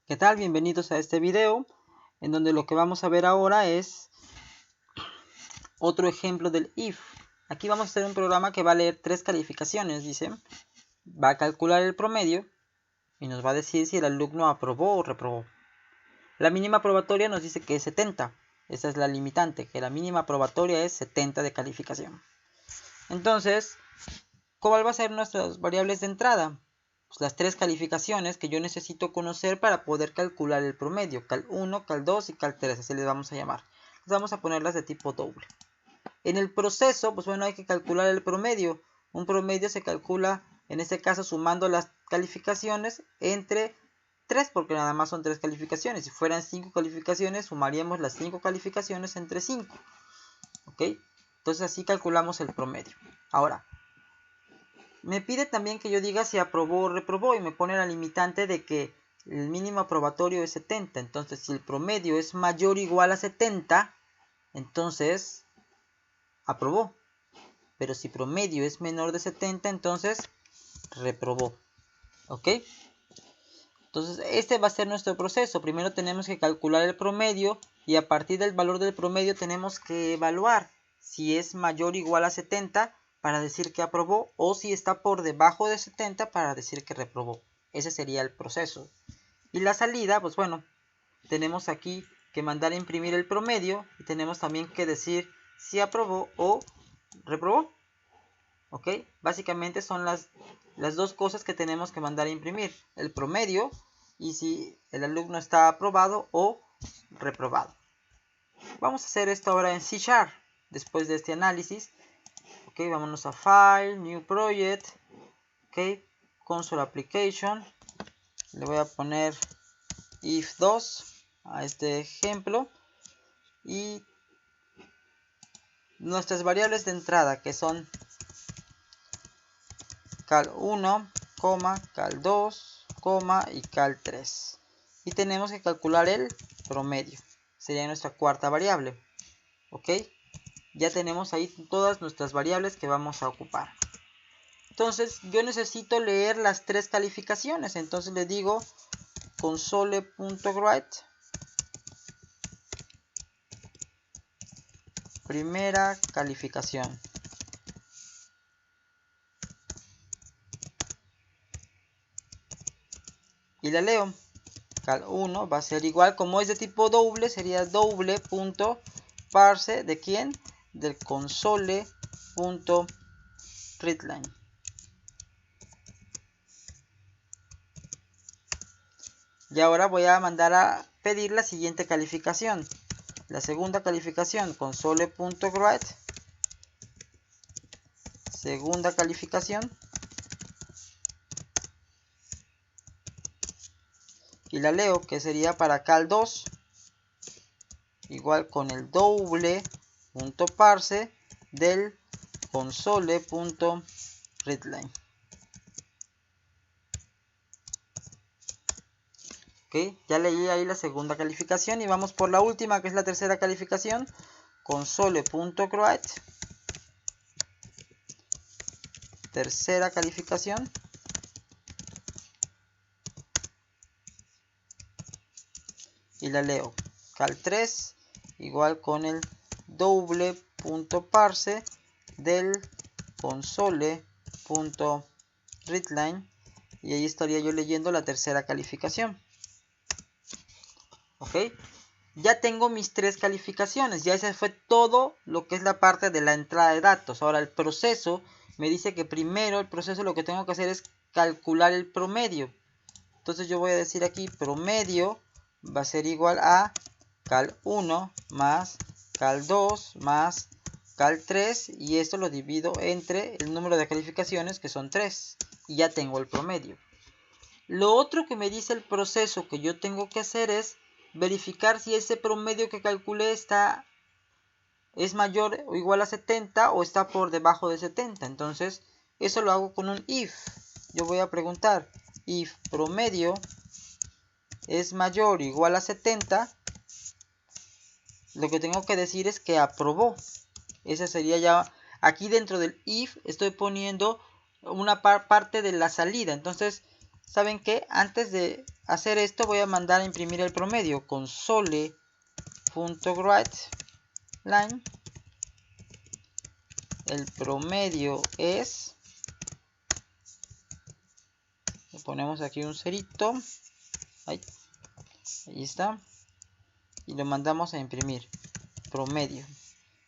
¿Qué tal? Bienvenidos a este video en donde lo que vamos a ver ahora es otro ejemplo del if. Aquí vamos a hacer un programa que va a leer 3 calificaciones, dice. Va a calcular el promedio y nos va a decir si el alumno aprobó o reprobó. La mínima probatoria nos dice que es 70. Esa es la limitante, que la mínima probatoria es 70 de calificación. Entonces, ¿cuál va a ser nuestras variables de entrada? Pues las 3 calificaciones que yo necesito conocer para poder calcular el promedio. Cal 1, Cal 2 y Cal 3, así les vamos a llamar. Les vamos a ponerlas de tipo doble. En el proceso, pues bueno, hay que calcular el promedio. Un promedio se calcula, en este caso, sumando las calificaciones entre 3, porque nada más son 3 calificaciones. Si fueran 5 calificaciones, sumaríamos las 5 calificaciones entre 5. ¿Ok? Entonces así calculamos el promedio. Ahora, me pide también que yo diga si aprobó o reprobó y me pone la limitante de que el mínimo aprobatorio es 70. Entonces, si el promedio es mayor o igual a 70, entonces aprobó. Pero si promedio es menor de 70, entonces reprobó. ¿Ok? Entonces, este va a ser nuestro proceso. Primero tenemos que calcular el promedio y a partir del valor del promedio tenemos que evaluar si es mayor o igual a 70 para decir que aprobó o si está por debajo de 70 para decir que reprobó. Ese sería el proceso. Y la salida, pues bueno, tenemos aquí que mandar a imprimir el promedio y tenemos también que decir si aprobó o reprobó. ¿Ok? Básicamente son las dos cosas que tenemos que mandar a imprimir. El promedio y si el alumno está aprobado o reprobado. Vamos a hacer esto ahora en C#. Después de este análisis. Ok, vámonos a File, New Project. Ok, Console Application. Le voy a poner if2 a este ejemplo. Y nuestras variables de entrada que son cal1, cal2, y cal3. Y tenemos que calcular el promedio. Sería nuestra cuarta variable. ¿Ok? Ya tenemos ahí todas nuestras variables que vamos a ocupar. Entonces yo necesito leer las 3 calificaciones. Entonces le digo console.write primera calificación. Y la leo. Cal1 va a ser igual, como es de tipo doble, sería doble.parse ¿de quién? Del console.readline. Y ahora voy a mandar a pedir la siguiente calificación. La segunda calificación, console.write. Segunda calificación. Y la leo, que sería para cal2. Igual con el doble.parse del console.readline. Ok, ya leí ahí la segunda calificación y vamos por la última, que es la tercera calificación. Console.write. Tercera calificación. Y la leo. Cal3 igual con el doble.parse del console.readline. Y ahí estaría yo leyendo la tercera calificación. ¿Ok? Ya tengo mis 3 calificaciones. Ya ese fue todo lo que es la parte de la entrada de datos. Ahora el proceso me dice que primero el proceso lo que tengo que hacer es calcular el promedio. Entonces yo voy a decir aquí promedio va a ser igual a cal1 más cal2 más cal3. Y esto lo divido entre el número de calificaciones, que son 3. Y ya tengo el promedio. Lo otro que me dice el proceso que yo tengo que hacer es verificar si ese promedio que calculé es mayor o igual a 70 o está por debajo de 70. Entonces eso lo hago con un if. Yo voy a preguntar if promedio es mayor o igual a 70. Lo que tengo que decir es que aprobó. Esa sería ya, aquí dentro del if estoy poniendo una parte de la salida. Entonces ¿saben qué? Antes de hacer esto voy a mandar a imprimir el promedio. Console.writeLine. El promedio es... Le ponemos aquí un cerito. Ahí está. Y lo mandamos a imprimir. Promedio.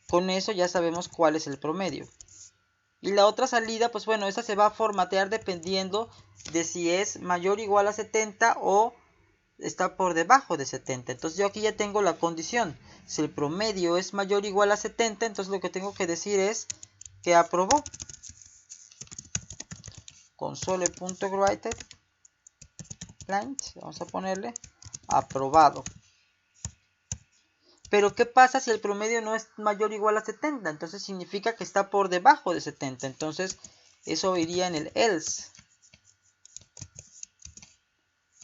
Con eso ya sabemos cuál es el promedio. Y la otra salida, pues bueno, esa se va a formatear dependiendo de si es mayor o igual a 70 o está por debajo de 70. Entonces yo aquí ya tengo la condición. Si el promedio es mayor o igual a 70, entonces lo que tengo que decir es que aprobó. Console.writeLine, vamos a ponerle aprobado. Pero ¿qué pasa si el promedio no es mayor o igual a 70? Entonces significa que está por debajo de 70. Entonces eso iría en el else.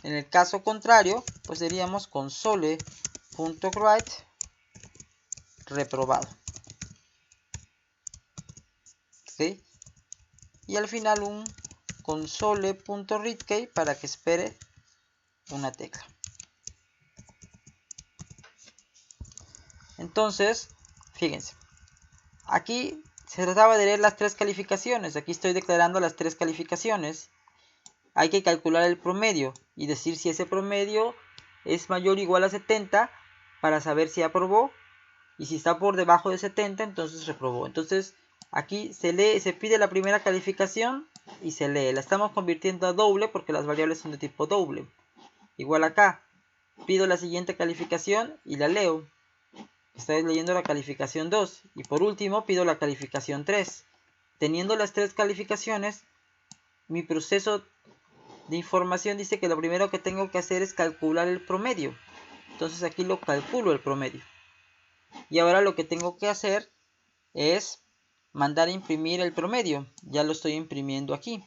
En el caso contrario, pues diríamos console.write reprobado. ¿Okay? Y al final un console.readkey para que espere una tecla. Entonces, fíjense, aquí se trataba de leer las tres calificaciones. Aquí estoy declarando las tres calificaciones. Hay que calcular el promedio y decir si ese promedio es mayor o igual a 70 para saber si aprobó. Y si está por debajo de 70, entonces reprobó. Entonces, aquí se lee, se pide la primera calificación y se lee. La estamos convirtiendo a doble porque las variables son de tipo doble. Igual acá, pido la siguiente calificación y la leo. Estoy leyendo la calificación 2. Y por último, pido la calificación 3. Teniendo las tres calificaciones, mi proceso de información dice que lo primero que tengo que hacer es calcular el promedio. Entonces aquí lo calculo el promedio. Y ahora lo que tengo que hacer es mandar a imprimir el promedio. Ya lo estoy imprimiendo aquí.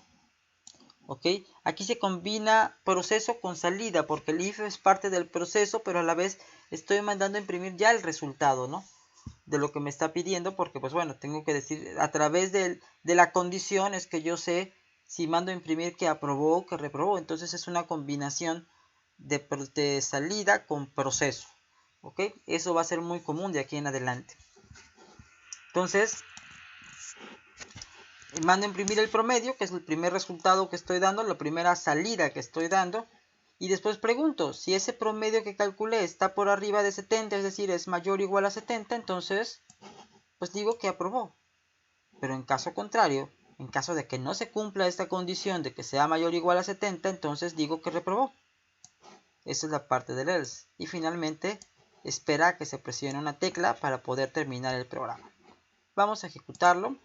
¿Ok? Aquí se combina proceso con salida, porque el if es parte del proceso, pero a la vez estoy mandando a imprimir ya el resultado, ¿no? De lo que me está pidiendo, porque pues bueno, tengo que decir, a través de la condición es que yo sé si mando a imprimir que aprobó o que reprobó. Entonces es una combinación de salida con proceso. ¿Ok? Eso va a ser muy común de aquí en adelante. Entonces, mando a imprimir el promedio, que es el primer resultado que estoy dando, la primera salida que estoy dando. Y después pregunto, si ese promedio que calculé está por arriba de 70, es decir, es mayor o igual a 70, entonces, pues digo que aprobó. Pero en caso contrario, en caso de que no se cumpla esta condición de que sea mayor o igual a 70, entonces digo que reprobó. Esa es la parte del else. Y finalmente, espera a que se presione una tecla para poder terminar el programa. Vamos a ejecutarlo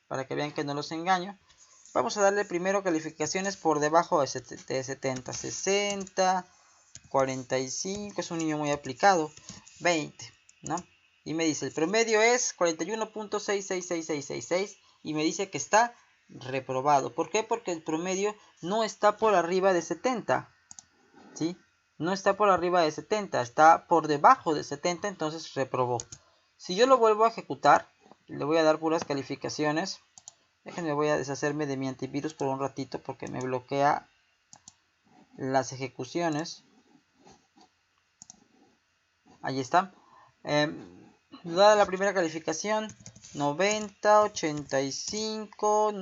para que vean que no los engaño. Vamos a darle primero calificaciones por debajo de 70. 60, 45, es un niño muy aplicado. 20, ¿no? Y me dice, el promedio es 41.666666 y me dice que está reprobado. ¿Por qué? Porque el promedio no está por arriba de 70. ¿Sí? No está por arriba de 70, está por debajo de 70, entonces reprobó. Si yo lo vuelvo a ejecutar, le voy a dar puras calificaciones. Déjenme, voy a deshacerme de mi antivirus por un ratito porque me bloquea las ejecuciones. Ahí está. Dada la primera calificación, 90, 85,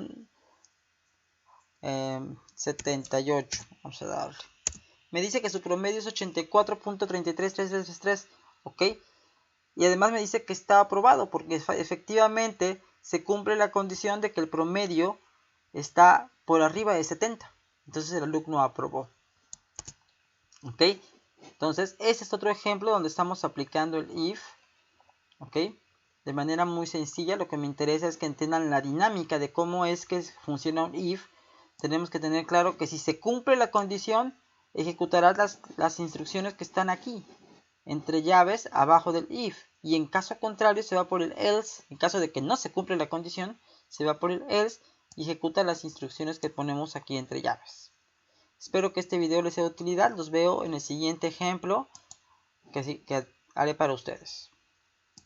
78. Vamos a darle. Me dice que su promedio es 84.33333. ¿Ok? Y además me dice que está aprobado porque efectivamente se cumple la condición de que el promedio está por arriba de 70. Entonces el alumno aprobó. ¿Ok? Entonces ese es otro ejemplo donde estamos aplicando el if. ¿Ok? De manera muy sencilla. Lo que me interesa es que entiendan la dinámica de cómo es que funciona un if. Tenemos que tener claro que si se cumple la condición, ejecutarás las instrucciones que están aquí, entre llaves, abajo del if. Y en caso contrario se va por el else. En caso de que no se cumple la condición, se va por el else y ejecuta las instrucciones que ponemos aquí entre llaves. Espero que este video les sea de utilidad. Los veo en el siguiente ejemplo que haré para ustedes.